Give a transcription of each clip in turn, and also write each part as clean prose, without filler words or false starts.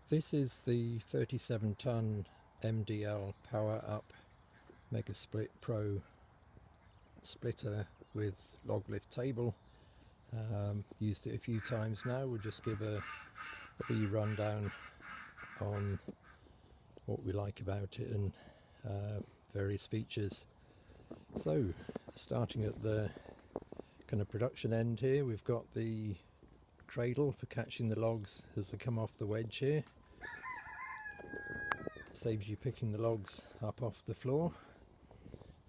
This is the 37-ton MDL POWERUP Megga Split Pro splitter with log lift table. Used it a few times now. We'll just give a wee rundown on what we like about it and various features. So, starting at the kind of production end here, we've got the cradle for catching the logs as they come off the wedge here. Saves you picking the logs up off the floor.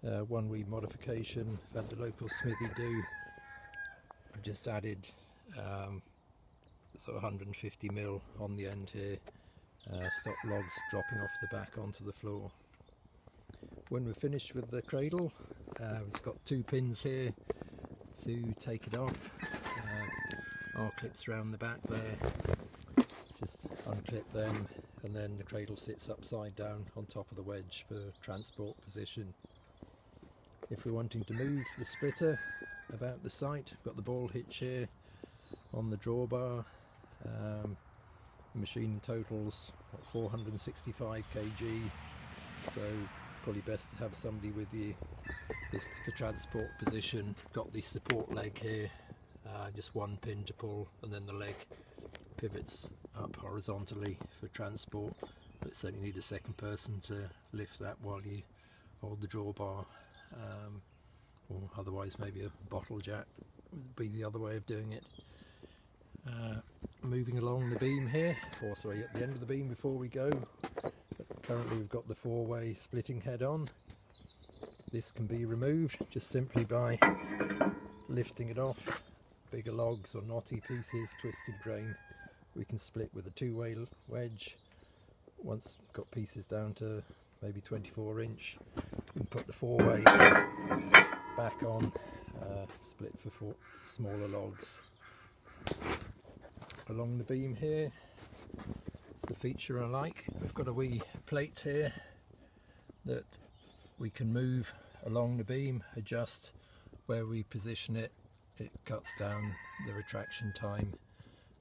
One wee modification I've had the local smithy do. I've just added sort of 150mm on the end here, stop logs dropping off the back onto the floor. When we're finished with the cradle, we've got two pins here to take it off. R-clips around the back there, just unclip them, and then the cradle sits upside down on top of the wedge for transport position. If we're wanting to move the splitter about the site, we've got the ball hitch here on the drawbar. The machine totals 465 kg, so probably best to have somebody with you just for transport position. Got the support leg here, just one pin to pull, and then the leg pivots up horizontally for transport, but certainly need a second person to lift that while you hold the drawbar, or otherwise maybe a bottle jack would be the other way of doing it. Moving along the beam here, or sorry, at the end of the beam before we go, currently we've got the four-way splitting head on. This can be removed just simply by lifting it off. Bigger logs or knotty pieces, twisted grain, we can split with a two-way wedge. Once got pieces down to maybe 24-inch, we can put the four-way back on, split for four smaller logs. Along the beam here, it's the feature I like. We've got a wee plate here that we can move along the beam, adjust where we position it. It cuts down the retraction time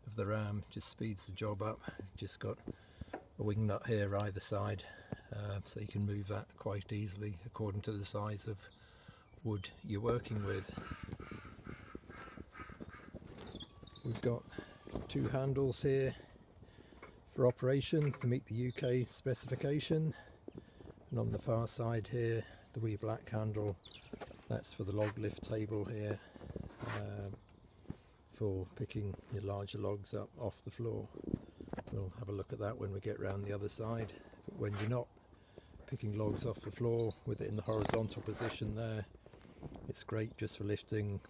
of the ram, just speeds the job up. Just got a wing nut here either side, so you can move that quite easily according to the size of wood you're working with. We've got two handles here for operation to meet the UK specification, and on the far side here the wee black handle, that's for the log lift table here, for picking your larger logs up off the floor. We'll have a look at that when we get round the other side. But when you're not picking logs off the floor with it in the horizontal position there, it's great just for lifting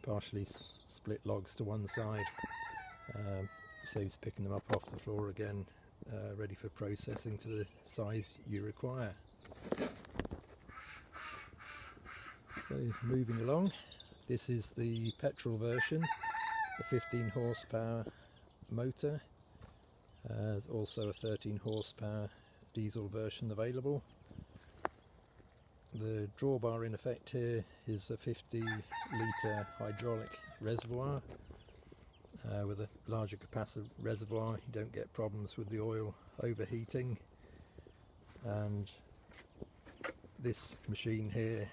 partially split logs to one side. Saves picking them up off the floor again, ready for processing to the size you require. So moving along, this is the petrol version, the 15 horsepower motor. There's also a 13 horsepower diesel version available. The drawbar in effect here is a 50 litre hydraulic reservoir. With a larger capacity reservoir you don't get problems with the oil overheating, and this machine here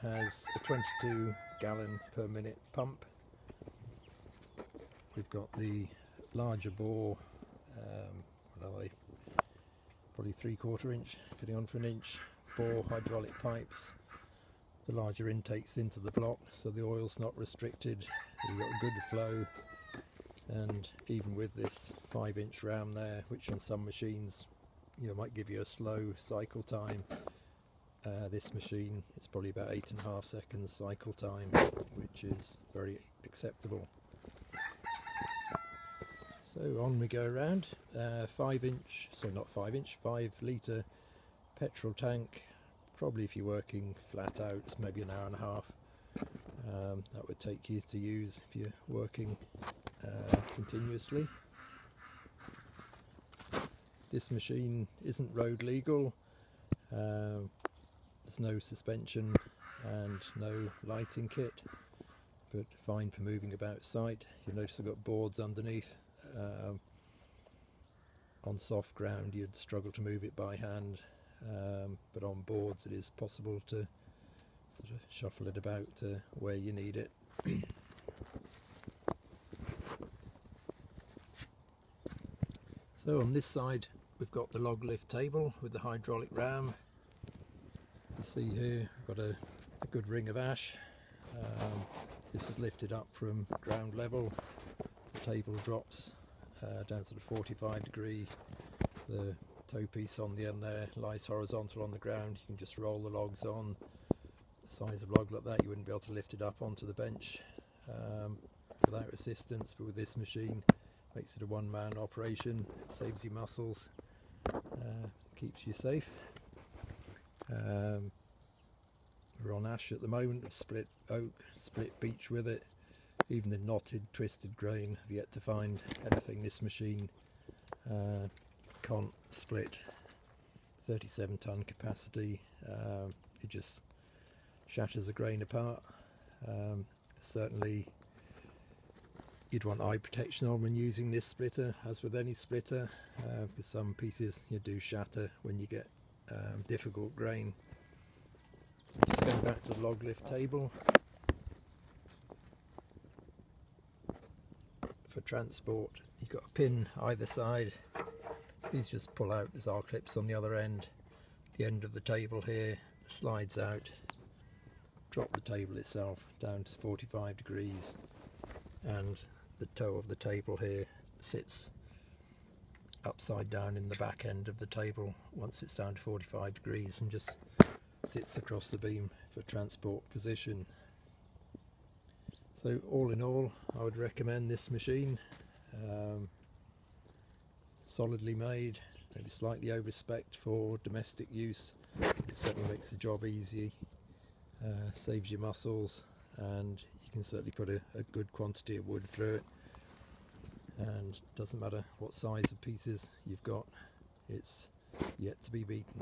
has a 22 gallon per minute pump. We've got the larger bore, what are they, probably 3/4 inch, getting on for an inch, bore hydraulic pipes. The larger intakes into the block, so the oil's not restricted, you've got a good flow. And even with this 5-inch ram there, which on some machines might give you a slow cycle time, this machine is probably about 8.5 seconds cycle time, which is very acceptable. So on we go around. 5-inch, so not 5-inch, 5 litre petrol tank. Probably if you're working flat out, it's maybe an hour and a half. That would take you to use if you're working continuously. This machine isn't road legal. There's no suspension and no lighting kit, but fine for moving about site. You'll notice I've got boards underneath on soft ground you'd struggle to move it by hand, but on boards it is possible to sort of shuffle it about to where you need it. So on this side we've got the log lift table with the hydraulic ram. You see here I've got a good ring of ash. This is lifted up from ground level. The table drops down to the 45 degree. The toe piece on the end there lies horizontal on the ground. You can just roll the logs on. The size of log like that, you wouldn't be able to lift it up onto the bench without assistance, but with this machine makes it a one-man operation. It saves you muscles, keeps you safe. We're on ash at the moment, split oak, split beech with it. Even the knotted, twisted grain, have yet to find anything this machine can't split. 37 ton capacity, it just shatters a grain apart. Certainly you'd want eye protection on when using this splitter, as with any splitter, because some pieces you do shatter when you get difficult grain. Just going back to the log lift table. For transport, you've got a pin either side. These just pull out, there's R clips on the other end. The end of the table here slides out. Drop the table itself down to 45 degrees, and the toe of the table here sits upside down in the back end of the table once it's down to 45 degrees, and just sits across the beam for transport position. So all in all, I would recommend this machine. Solidly made, maybe slightly over-spec'd for domestic use. It certainly makes the job easy, saves you muscles, and you can certainly put a good quantity of wood through it. And doesn't matter what size of pieces you've got, it's yet to be beaten.